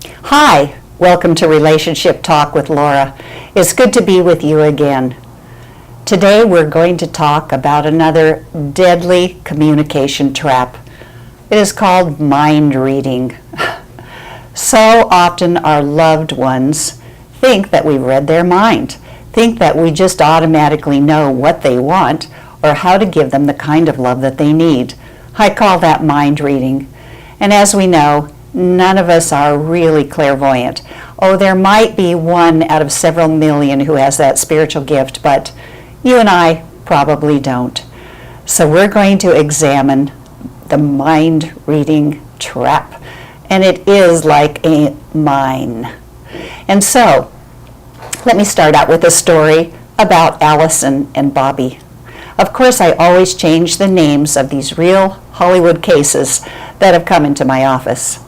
Hi, welcome to Relationship Talk with Laura. It's good to be with you again. Today we're going to talk about another deadly communication trap. It is called mind reading. So often our loved ones think that we've read their mind, think that we just automatically know what they want or how to give them the kind of love that they need. I call that mind reading. And as we know, none of us are really clairvoyant. Oh, there might be one out of several million who has that spiritual gift, but you and I probably don't. So we're going to examine the mind reading trap. And it is like a mine. And so, let me start out with a story about Allison and Bobby. Of course, I always change the names of these real Hollywood cases that have come into my office.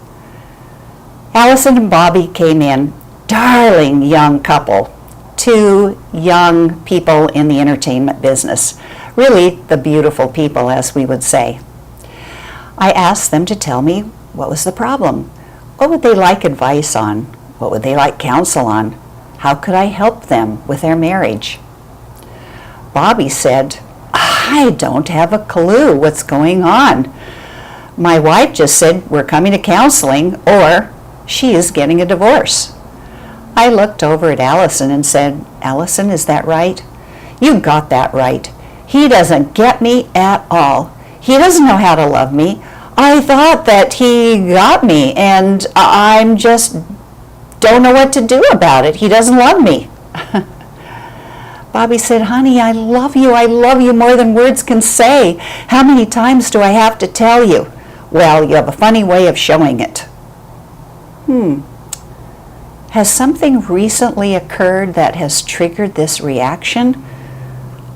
Allison and Bobby came in, darling young couple, two young people in the entertainment business. Really, the beautiful people, as we would say. I asked them to tell me what was the problem. What would they like advice on? What would they like counsel on? How could I help them with their marriage? Bobby said, I don't have a clue what's going on. My wife just said we're coming to counseling or she is getting a divorce. I looked over at Allison and said, Allison, is that right? You got that right. He doesn't get me at all. He doesn't know how to love me. I thought that he got me and I'm just don't know what to do about it. He doesn't love me. Bobby said, honey, I love you more than words can say. How many times do I have to tell you? Well, you have a funny way of showing it. Has something recently occurred that has triggered this reaction?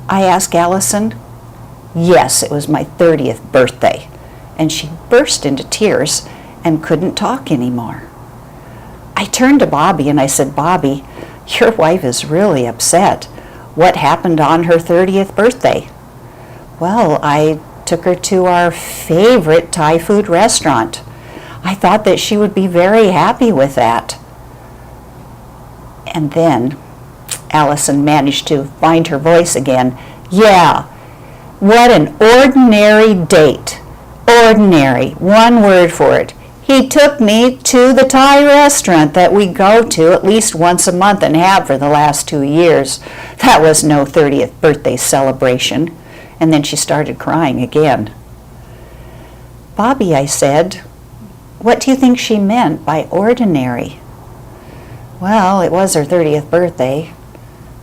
I asked Allison. Yes, it was my 30th birthday. And she burst into tears and couldn't talk anymore. I turned to Bobby and I said, Bobby, your wife is really upset. What happened on her 30th birthday? Well, I took her to our favorite Thai food restaurant. I thought that she would be very happy with that. And then Allison managed to find her voice again. Yeah, what an ordinary date. Ordinary, one word for it. He took me to the Thai restaurant that we go to at least once a month and have for the last 2 years. That was no 30th birthday celebration. And then she started crying again. Bobby, I said, what do you think she meant by ordinary? Well, it was her 30th birthday.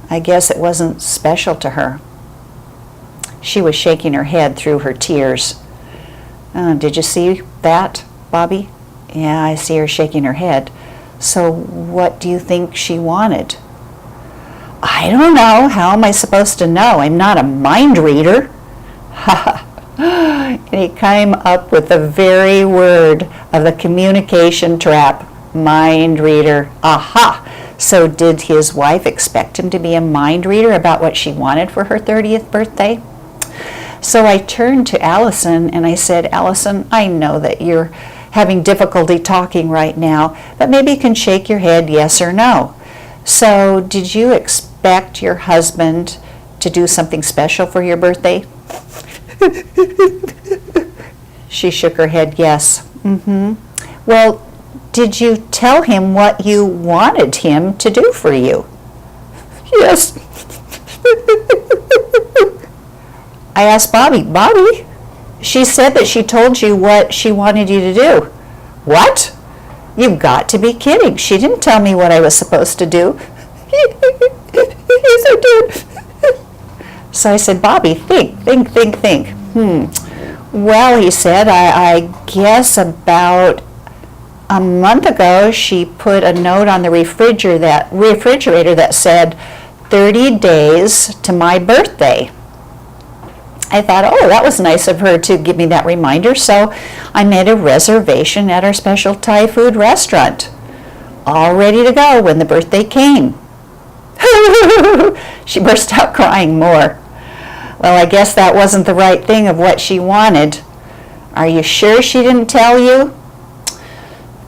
I guess it wasn't special to her. She was shaking her head through her tears. Did you see that, Bobby? Yeah, I see her shaking her head. So what do you think she wanted? I don't know. How am I supposed to know? I'm not a mind reader. And he came up with the very word of the communication trap, mind reader. Aha! So did his wife expect him to be a mind reader about what she wanted for her 30th birthday? So I turned to Allison and I said, Allison, I know that you're having difficulty talking right now, but maybe you can shake your head yes or no. So did you expect your husband to do something special for your birthday? She shook her head yes. Well, did you tell him what you wanted him to do for you? Yes. I asked Bobby, she said that she told you what she wanted you to do. What? You've got to be kidding. She didn't tell me what I was supposed to do. Yes, I did. So I said, Bobby, think. Well, he said, I guess about a month ago she put a note on the refrigerator that said 30 days to my birthday. I thought, oh, that was nice of her to give me that reminder, so I made a reservation at our special Thai food restaurant, all ready to go when the birthday came. She burst out crying more. Well, I guess that wasn't the right thing of what she wanted. Are you sure she didn't tell you?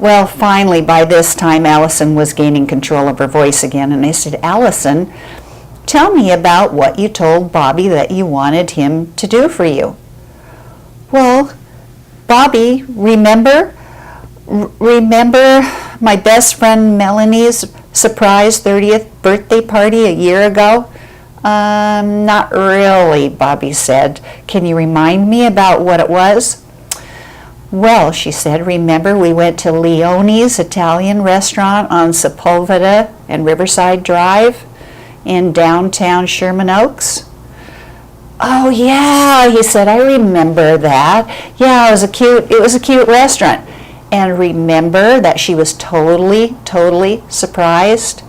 Well, finally, by this time, Allison was gaining control of her voice again, and I said, Allison, tell me about what you told Bobby that you wanted him to do for you. Well, Bobby, remember my best friend Melanie's surprise 30th birthday party a year ago? Not really, Bobby said. Can you remind me about what it was? Well, she said, remember we went to Leone's Italian restaurant on Sepulveda and Riverside Drive in downtown Sherman Oaks? Oh yeah, he said, I remember that. Yeah, it was a cute restaurant. And remember that she was totally surprised?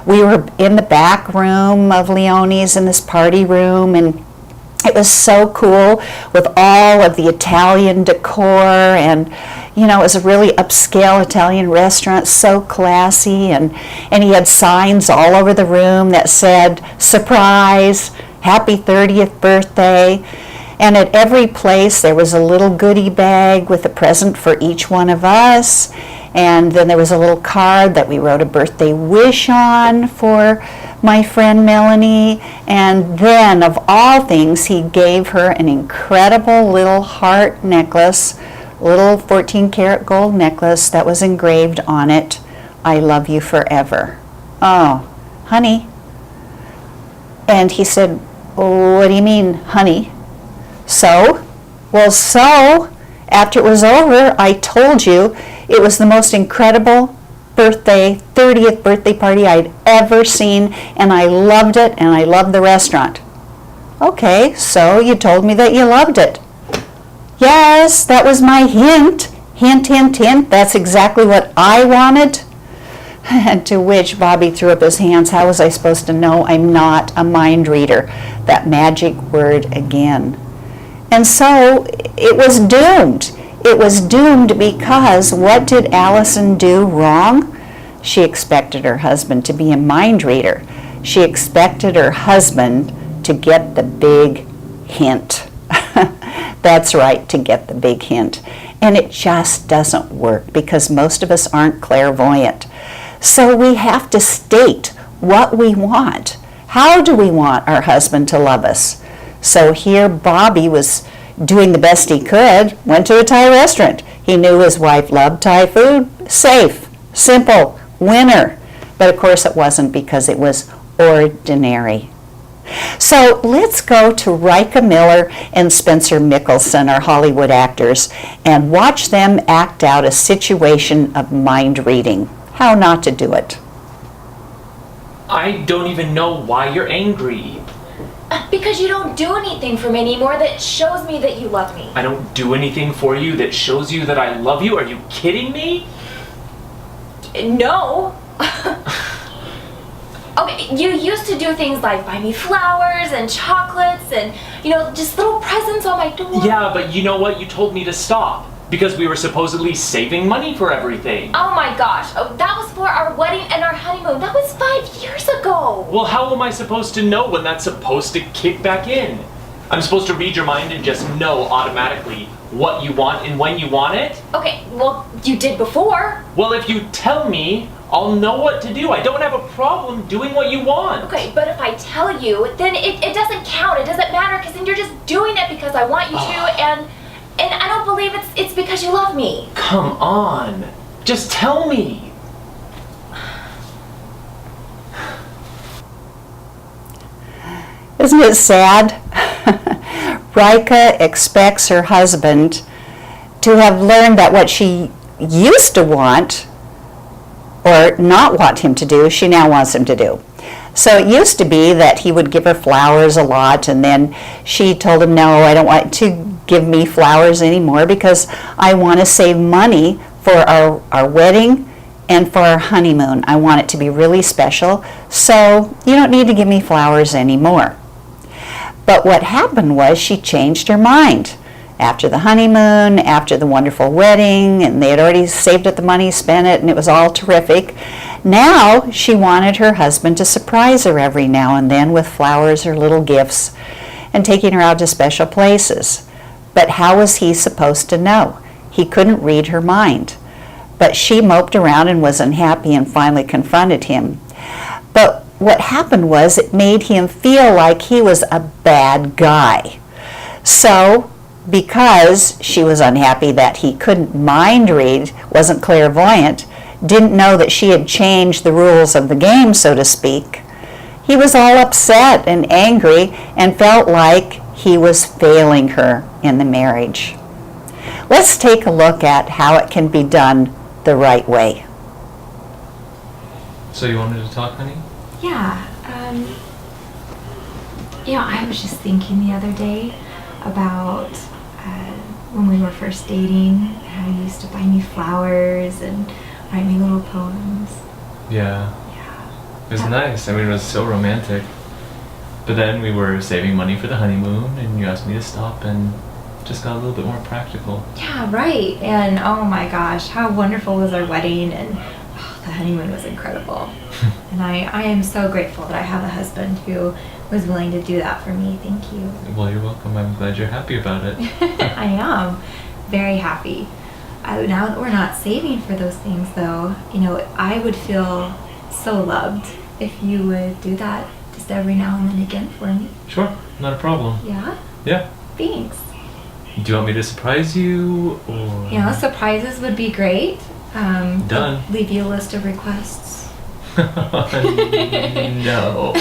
We were in the back room of Leone's in this party room, and it was so cool with all of the Italian decor, and it was a really upscale Italian restaurant, so classy, and he had signs all over the room that said, surprise, happy 30th birthday. And at every place there was a little goodie bag with a present for each one of us. And then there was a little card that we wrote a birthday wish on for my friend Melanie. And then, of all things, he gave her an incredible little heart necklace, little 14-karat gold necklace that was engraved on it, I love you forever. Oh, honey. And he said, what do you mean, honey? So, after it was over, I told you it was the most incredible 30th birthday party I'd ever seen, and I loved it, and I loved the restaurant. Okay, so you told me that you loved it. Yes, that was my hint. Hint, hint, hint. That's exactly what I wanted. And to which Bobby threw up his hands. How was I supposed to know I'm not a mind reader? That magic word again. And so it was doomed. It was doomed because what did Allison do wrong? She expected her husband to be a mind reader. She expected her husband to get the big hint. That's right, to get the big hint. And it just doesn't work because most of us aren't clairvoyant. So we have to state what we want. How do we want our husband to love us? So here Bobby was doing the best he could, went to a Thai restaurant. He knew his wife loved Thai food. Safe, simple, winner. But of course it wasn't because it was ordinary. So let's go to Rika Miller and Spencer Mickelson, our Hollywood actors, and watch them act out a situation of mind reading. How not to do it. I don't even know why you're angry. Because you don't do anything for me anymore that shows me that you love me. I don't do anything for you that shows you that I love you? Are you kidding me? No. Okay, you used to do things like buy me flowers and chocolates and, just little presents on my door. Yeah, but you know what? You told me to stop. Because we were supposedly saving money for everything. Oh my gosh, that was for our wedding and our honeymoon. That was 5 years ago. Well, how am I supposed to know when that's supposed to kick back in? I'm supposed to read your mind and just know automatically what you want and when you want it? Okay, well, you did before. Well, if you tell me, I'll know what to do. I don't have a problem doing what you want. Okay, but if I tell you, then it doesn't count. It doesn't matter because then you're just doing it because I want you to and I don't believe it's because you love me. Come on. Just tell me. Isn't it sad? Rika expects her husband to have learned that what she used to want or not want him to do, she now wants him to do. So it used to be that he would give her flowers a lot, and then she told him, no, I don't want to give me flowers anymore because I want to save money for our wedding and for our honeymoon. I want it to be really special, so you don't need to give me flowers anymore. But what happened was she changed her mind. After the honeymoon, after the wonderful wedding, and they had already saved up the money, spent it, and it was all terrific. Now she wanted her husband to surprise her every now and then with flowers or little gifts and taking her out to special places. But how was he supposed to know? He couldn't read her mind. but she moped around and was unhappy and finally confronted him. But what happened was it made him feel like he was a bad guy. So, because she was unhappy that he couldn't mind read, wasn't clairvoyant, didn't know that she had changed the rules of the game, so to speak, he was all upset and angry and felt like he was failing her in the marriage. Let's take a look at how it can be done the right way. So you wanted to talk, honey? Yeah, I was just thinking the other day about when we were first dating, how you used to buy me flowers and write me little poems. Yeah. Yeah. It was nice. I mean, it was so romantic. But then we were saving money for the honeymoon, and you asked me to stop and just got a little bit more practical. Yeah, right. And oh my gosh, how wonderful was our wedding, and the honeymoon was incredible. And I am so grateful that I have a husband who was willing to do that for me. Thank you. Well, you're welcome. I'm glad you're happy about it. I am very happy. Now that we're not saving for those things, though, I would feel so loved if you would do that just every now and then again for me. Sure, not a problem. Yeah? Yeah. Thanks. Do you want me to surprise you, or? Surprises would be great. Done. Leave you a list of requests. No.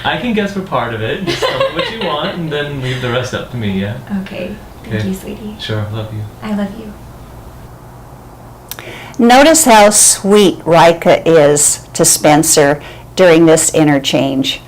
I can guess for part of it. Just tell me what you want, and then leave the rest up to me, yeah? Okay. Thank Okay. you, sweetie. Sure, love you. I love you. Notice how sweet Rika is to Spencer during this interchange.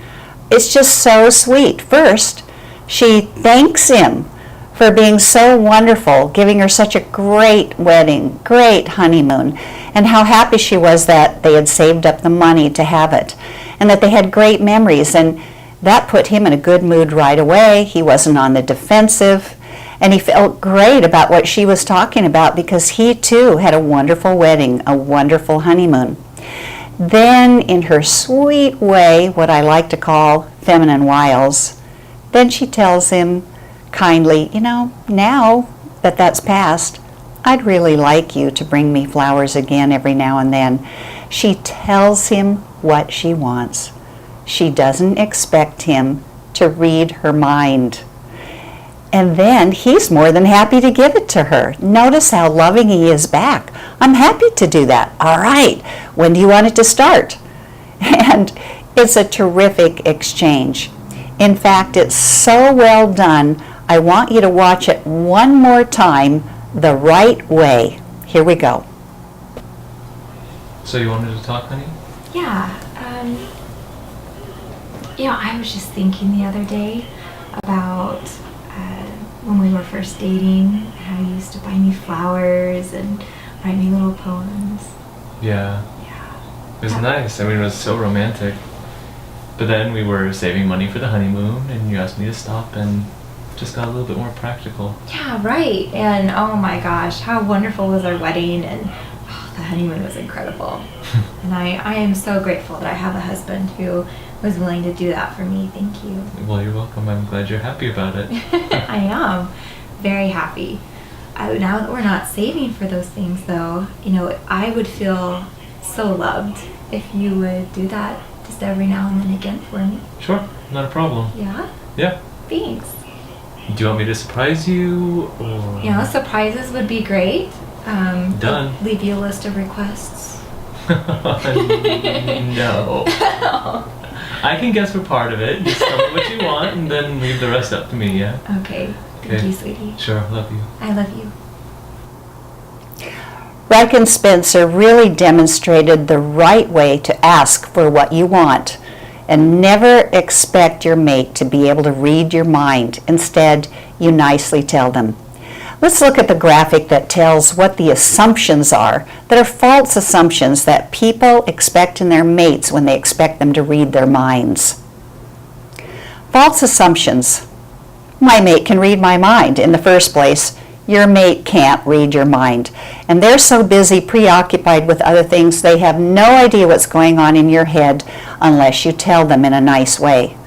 It's just so sweet. First, she thanks him for being so wonderful, giving her such a great wedding, great honeymoon, and how happy she was that they had saved up the money to have it, and that they had great memories, and that put him in a good mood right away. He wasn't on the defensive, and he felt great about what she was talking about because he too had a wonderful wedding, a wonderful honeymoon. Then, in her sweet way, what I like to call feminine wiles, then she tells him kindly, now that that's past, I'd really like you to bring me flowers again every now and then. She tells him what she wants. She doesn't expect him to read her mind. And then he's more than happy to give it to her. Notice how loving he is back. I'm happy to do that. All right, when do you want it to start? And it's a terrific exchange. In fact, it's so well done, I want you to watch it one more time the right way. Here we go. So you wanted to talk, honey? Yeah, I was just thinking the other day about when we were first dating, how you used to buy me flowers and write me little poems. Yeah. Yeah. It was nice. I mean, it was so romantic. But then we were saving money for the honeymoon, and you asked me to stop and just got a little bit more practical. Yeah, right. And oh my gosh, how wonderful was our wedding, and the honeymoon was incredible. And I am so grateful that I have a husband who was willing to do that for me. Thank you. Well, you're welcome. I'm glad you're happy about it. I am very happy. Now that we're not saving for those things, though, I would feel so loved if you would do that just every now and then again for me. Sure, not a problem. Yeah? Yeah. Thanks. Do you want me to surprise you, or? Surprises would be great. Done. Leave you a list of requests. No. I can guess for part of it. Just tell me what you want, and then leave the rest up to me, yeah? Okay. Thank Okay. you, sweetie. Sure, love you. I love you. Rika and Spencer really demonstrated the right way to ask for what you want, and never expect your mate to be able to read your mind. Instead, you nicely tell them. Let's look at the graphic that tells what the assumptions are that are false assumptions that people expect in their mates when they expect them to read their minds. False assumptions. My mate can read my mind. In the first place, your mate can't read your mind. And they're so busy, preoccupied with other things, they have no idea what's going on in your head unless you tell them in a nice way.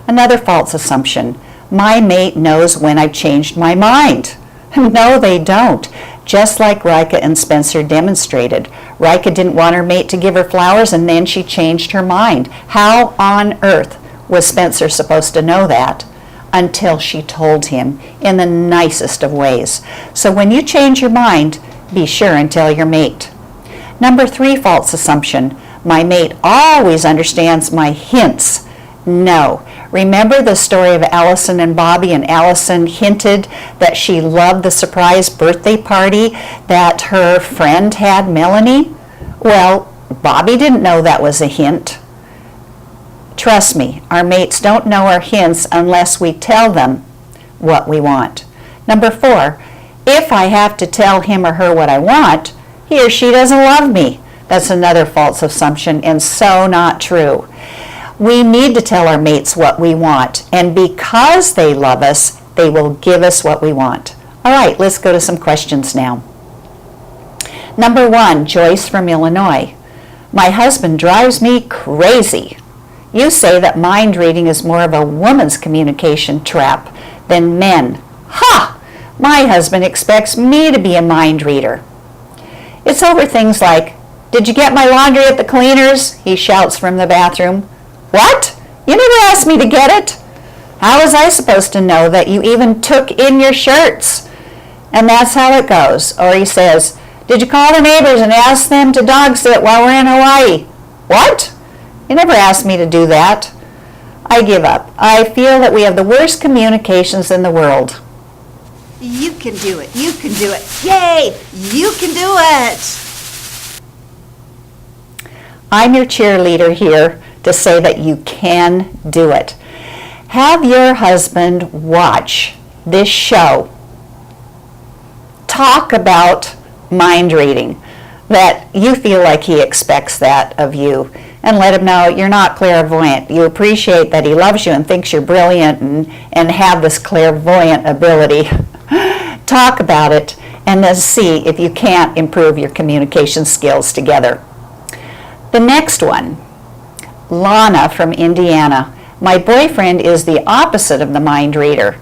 Another false assumption. My mate knows when I've changed my mind. No, they don't. just like Rika and Spencer demonstrated. Rika didn't want her mate to give her flowers, and then she changed her mind. How on earth was Spencer supposed to know that? Until she told him in the nicest of ways. So when you change your mind, be sure and tell your mate. Number 3 false assumption. My mate always understands my hints. No. Remember the story of Allison and Bobby, and Allison hinted that she loved the surprise birthday party that her friend had, Melanie? Well, Bobby didn't know that was a hint. Trust me, our mates don't know our hints unless we tell them what we want. Number 4, if I have to tell him or her what I want, he or she doesn't love me. That's another false assumption and so not true. We need to tell our mates what we want, and because they love us, they will give us what we want. All right, let's go to some questions now. Number 1, Joyce from Illinois. My husband drives me crazy. You say that mind reading is more of a woman's communication trap than men. Ha! My husband expects me to be a mind reader. It's over things like, did you get my laundry at the cleaners? He shouts from the bathroom. What? You never asked me to get it. How was I supposed to know that you even took in your shirts? And that's how it goes. Or he says, did you call the neighbors and ask them to dog sit while we're in Hawaii? What? You never asked me to do that. I give up. I feel that we have the worst communications in the world. You can do it. You can do it. Yay! You can do it! I'm your cheerleader here to say that you can do it. Have your husband watch this show. Talk about mind reading, that you feel like he expects that of you, and let him know you're not clairvoyant. You appreciate that he loves you and thinks you're brilliant and have this clairvoyant ability. Talk about it and then see if you can't improve your communication skills together. The next one, Lana from Indiana. My boyfriend is the opposite of the mind reader.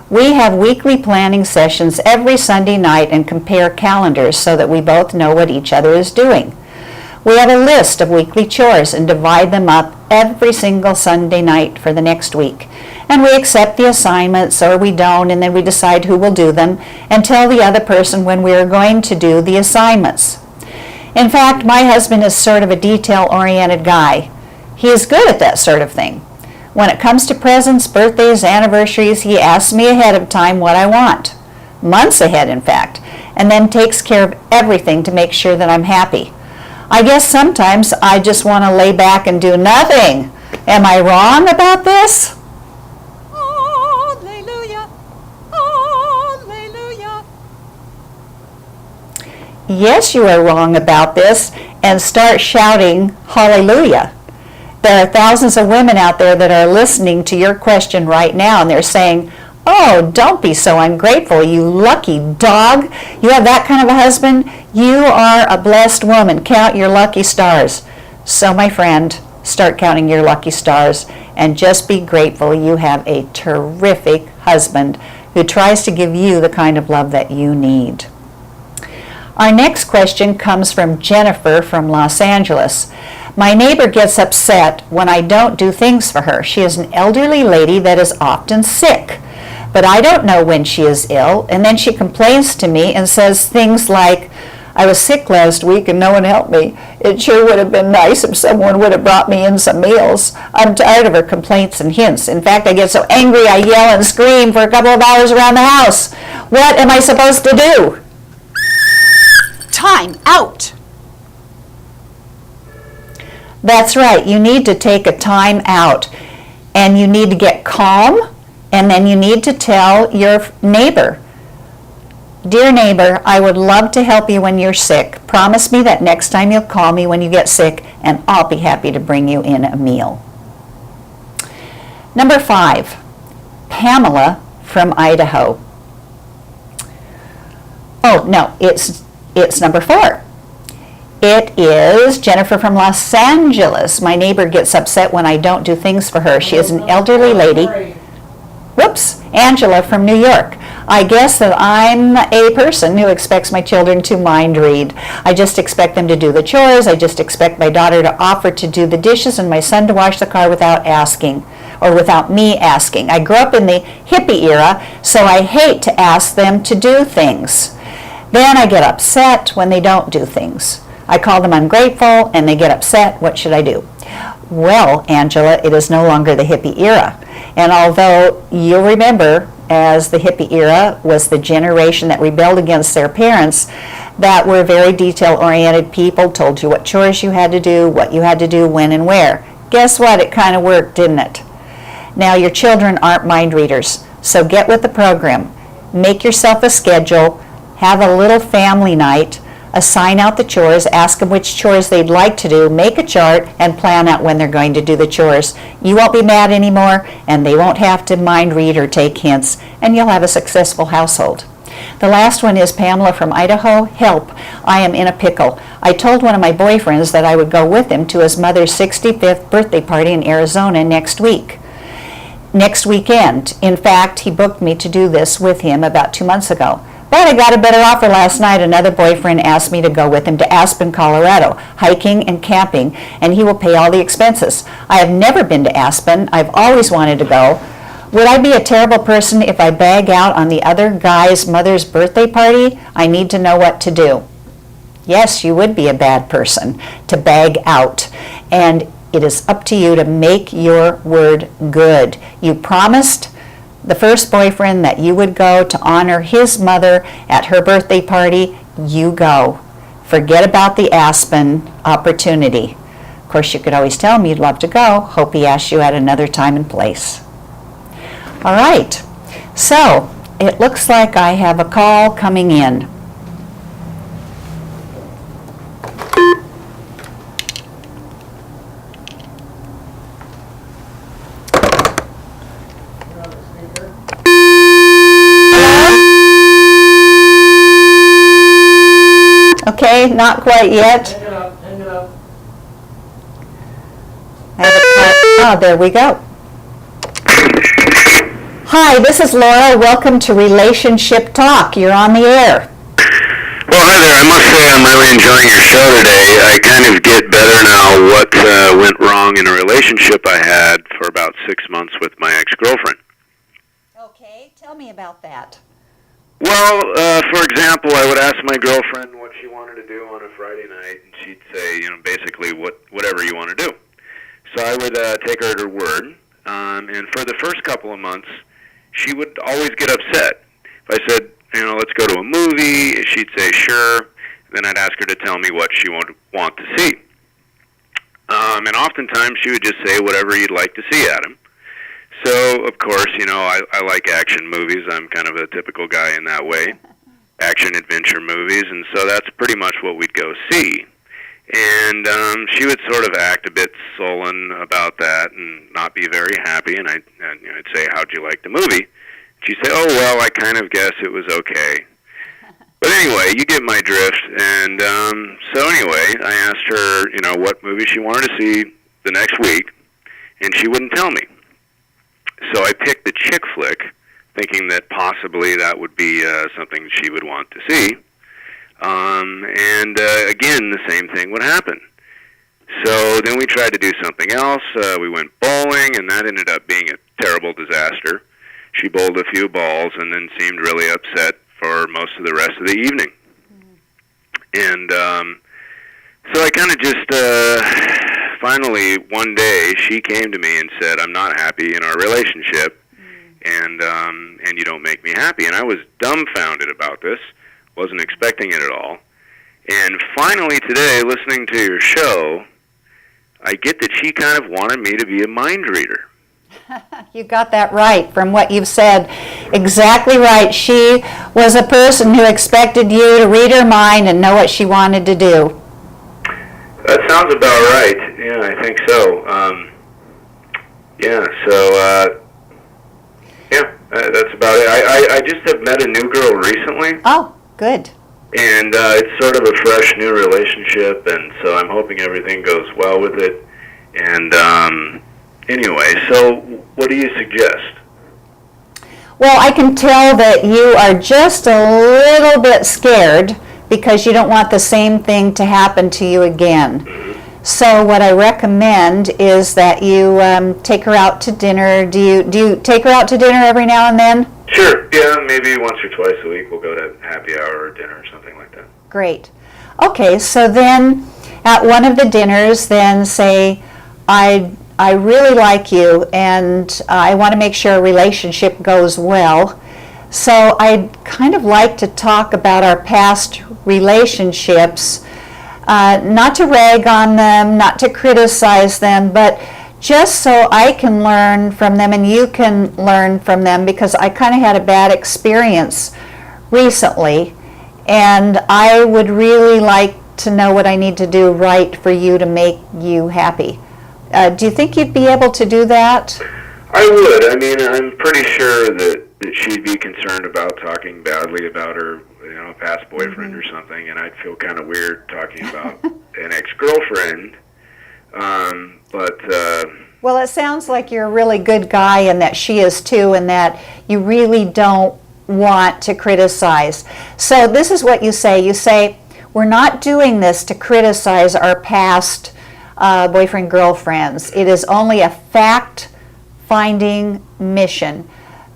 We have weekly planning sessions every Sunday night and compare calendars so that we both know what each other is doing. We have a list of weekly chores and divide them up every single Sunday night for the next week. And we accept the assignments or we don't, and then we decide who will do them and tell the other person when we are going to do the assignments. In fact, my husband is sort of a detail-oriented guy. He is good at that sort of thing. When it comes to presents, birthdays, anniversaries, he asks me ahead of time what I want. Months ahead, in fact, and then takes care of everything to make sure that I'm happy. I guess sometimes I just want to lay back and do nothing. Am I wrong about this? Hallelujah! Hallelujah! Yes, you are wrong about this, and start shouting hallelujah. There are thousands of women out there that are listening to your question right now, and they're saying, oh, don't be so ungrateful, you lucky dog. You have that kind of a husband? You are a blessed woman. Count your lucky stars. So, my friend, start counting your lucky stars and just be grateful you have a terrific husband who tries to give you the kind of love that you need. Our next question comes from Jennifer from Los Angeles. My neighbor gets upset when I don't do things for her. She is an elderly lady that is often sick, but I don't know when she is ill, and then she complains to me and says things like, I was sick last week and no one helped me. It sure would have been nice if someone would have brought me in some meals. I'm tired of her complaints and hints. In fact, I get so angry I yell and scream for a couple of hours around the house. What am I supposed to do? Time out! That's right. You need to take a time out, and you need to get calm, and then you need to tell your neighbor, dear neighbor, I would love to help you when you're sick. Promise me that next time you'll call me when you get sick, and I'll be happy to bring you in a meal. Number 5, Pamela from Idaho. Oh, no, it's number 4. It is Jennifer from Los Angeles. My neighbor gets upset when I don't do things for her. She is an elderly lady. Whoops, Angela from New York. I guess that I'm a person who expects my children to mind read. I just expect them to do the chores. I just expect my daughter to offer to do the dishes and my son to wash the car without asking, or without me asking. I grew up in the hippie era, so I hate to ask them to do things. Then I get upset when they don't do things. I call them ungrateful and they get upset. What should I do? Well, Angela, it is no longer the hippie era. And although you'll remember, as the hippie era was the generation that rebelled against their parents, that were very detail-oriented people, told you what chores you had to do, what you had to do, when and where. Guess what? It kind of worked, didn't it? Now, your children aren't mind readers, so get with the program. Make yourself a schedule, have a little family night, assign out the chores, ask them which chores they'd like to do, make a chart, and plan out when they're going to do the chores. You won't be mad anymore, and they won't have to mind read or take hints, and you'll have a successful household. The last one is Pamela from Idaho. Help, I am in a pickle. I told one of my boyfriends that I would go with him to his mother's 65th birthday party in Arizona next weekend. In fact, he booked me to do this with him about 2 months ago. But I got a better offer last night. Another boyfriend asked me to go with him to Aspen, Colorado, hiking and camping, and he will pay all the expenses. I have never been to Aspen. I've always wanted to go. Would I be a terrible person if I bag out on the other guy's mother's birthday party? I need to know what to do. Yes, you would be a bad person to bag out. And it is up to you to make your word good. You promised the first boyfriend that you would go to honor his mother at her birthday party. You go. Forget about the Aspen opportunity. Of course, you could always tell him you'd love to go. Hope he asks you at another time and place. All right. So it looks like I have a call coming in. Okay, not quite yet. Hang it up, hang it up. Oh, there we go. Hi, this is Laura. Welcome to Relationship Talk. You're on the air. Well, hi there. I must say I'm really enjoying your show today. I kind of get better now what went wrong in a relationship I had for about 6 months with my ex-girlfriend. Okay, tell me about that. Well, for example, I would ask my girlfriend what she wanted to do on a Friday night, and she'd say, basically whatever you want to do. So I would take her at her word, and for the first couple of months, she would always get upset. If I said, let's go to a movie, she'd say sure, then I'd ask her to tell me what she would want to see. And oftentimes she would just say whatever you'd like to see, Adam. So, of course, I like action movies. I'm kind of a typical guy in that way. Action-adventure movies, and so that's pretty much what we'd go see. And she would sort of act a bit sullen about that and not be very happy, and I'd say, how'd you like the movie? She'd say, oh, well, I kind of guess it was okay. But anyway, you get my drift, and so anyway, I asked her, what movie she wanted to see the next week, and she wouldn't tell me. So I picked the chick flick, thinking that possibly that would be something she would want to see. And again, the same thing would happen. So then we tried to do something else. We went bowling, and that ended up being a terrible disaster. She bowled a few balls and then seemed really upset for most of the rest of the evening. And so I kind of just... Finally, one day, she came to me and said, I'm not happy in our relationship, and you don't make me happy. And I was dumbfounded about this, wasn't expecting it at all. And finally today, listening to your show, I get that she kind of wanted me to be a mind reader. You got that right from what you've said. Exactly right. She was a person who expected you to read her mind and know what she wanted to do. That sounds about right. Yeah, I think so. That's about it. I just have met a new girl recently. Oh, good. And it's sort of a fresh new relationship, and so I'm hoping everything goes well with it. And anyway, so what do you suggest? Well, I can tell that you are just a little bit scared because you don't want the same thing to happen to you again. So what I recommend is that you take her out to dinner. Do you take her out to dinner every now and then? Sure. Yeah, maybe once or twice a week we'll go to happy hour or dinner or something like that. Great. Okay, so then at one of the dinners, then say, I really like you and I want to make sure our relationship goes well. So I'd kind of like to talk about our past relationships, not to rag on them, not to criticize them, but just so I can learn from them and you can learn from them, because I kind of had a bad experience recently and I would really like to know what I need to do right for you to make you happy. Do you think you'd be able to do that? I would. I mean, I'm pretty sure that she'd be concerned about talking badly about her, past boyfriend or something, and I'd feel kind of weird talking about an ex-girlfriend. Well, it sounds like you're a really good guy and that she is too, and that you really don't want to criticize. So this is what you say. You say, we're not doing this to criticize our past boyfriend, girlfriends. It is only a fact-finding mission.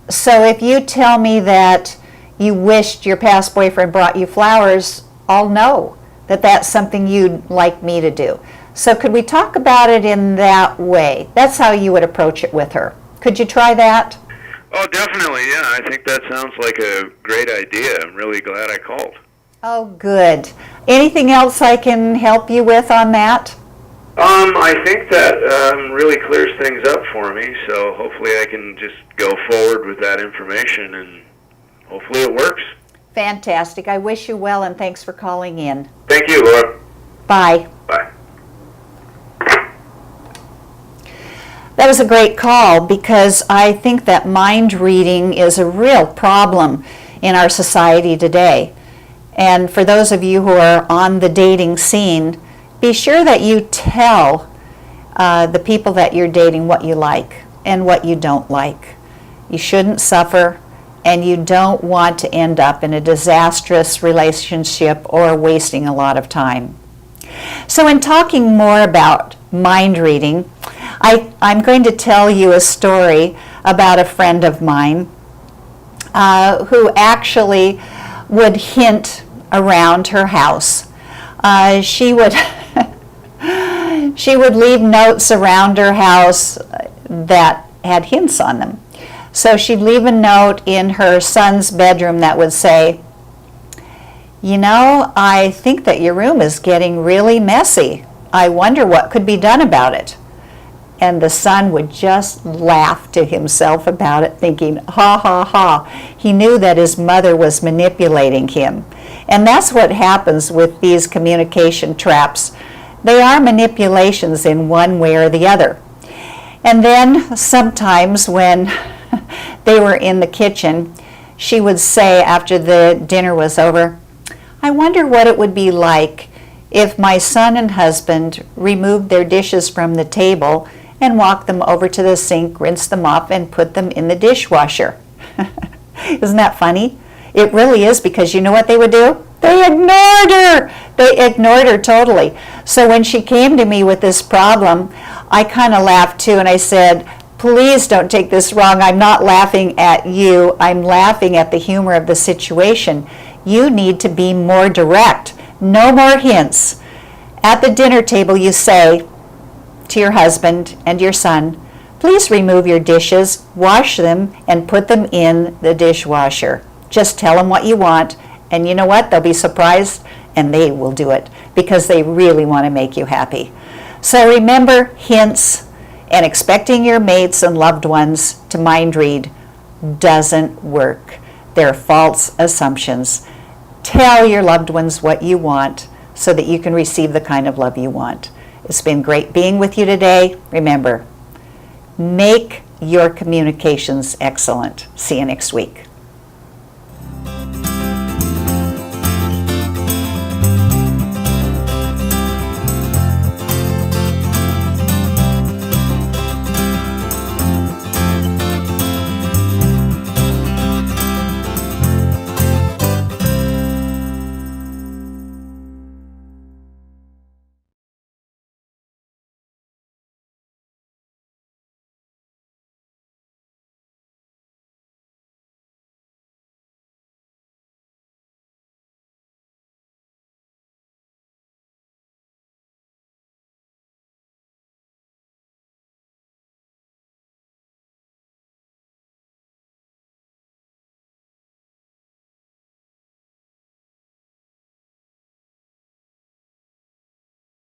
So if you tell me that you wished your past boyfriend brought you flowers, I'll know that that's something you'd like me to do. So could we talk about it in that way? That's how you would approach it with her. Could you try that? Oh, definitely, yeah. I think that sounds like a great idea. I'm really glad I called. Oh, good. Anything else I can help you with on that? I think that really clears things up for me, so hopefully I can just go forward with that information and hopefully it works. Fantastic. I wish you well and thanks for calling in. Thank you, Laura. Bye. Bye. That was a great call, because I think that mind reading is a real problem in our society today. And for those of you who are on the dating scene, be sure that you tell the people that you're dating what you like and what you don't like. You shouldn't suffer, and you don't want to end up in a disastrous relationship or wasting a lot of time. So in talking more about mind reading, I'm going to tell you a story about a friend of mine who actually would hint around her house. She would leave notes around her house that had hints on them. So she'd leave a note in her son's bedroom that would say, I think that your room is getting really messy. I wonder what could be done about it. And the son would just laugh to himself about it, thinking, ha, ha, ha. He knew that his mother was manipulating him. And that's what happens with these communication traps. They are manipulations in one way or the other. And then sometimes when they were in the kitchen, she would say after the dinner was over, I wonder what it would be like if my son and husband removed their dishes from the table and walked them over to the sink, rinsed them off, and put them in the dishwasher. Isn't that funny? It really is, because you know what they would do? They ignored her. They ignored her totally. So when she came to me with this problem, I kind of laughed too, and I said, please don't take this wrong. I'm not laughing at you. I'm laughing at the humor of the situation. You need to be more direct. No more hints. At the dinner table, you say to your husband and your son, please remove your dishes, wash them, and put them in the dishwasher. Just tell them what you want, and you know what? They'll be surprised, and they will do it, because they really want to make you happy. So remember, hints and expecting your mates and loved ones to mind read doesn't work. They're false assumptions. Tell your loved ones what you want so that you can receive the kind of love you want. It's been great being with you today. Remember, make your communications excellent. See you next week.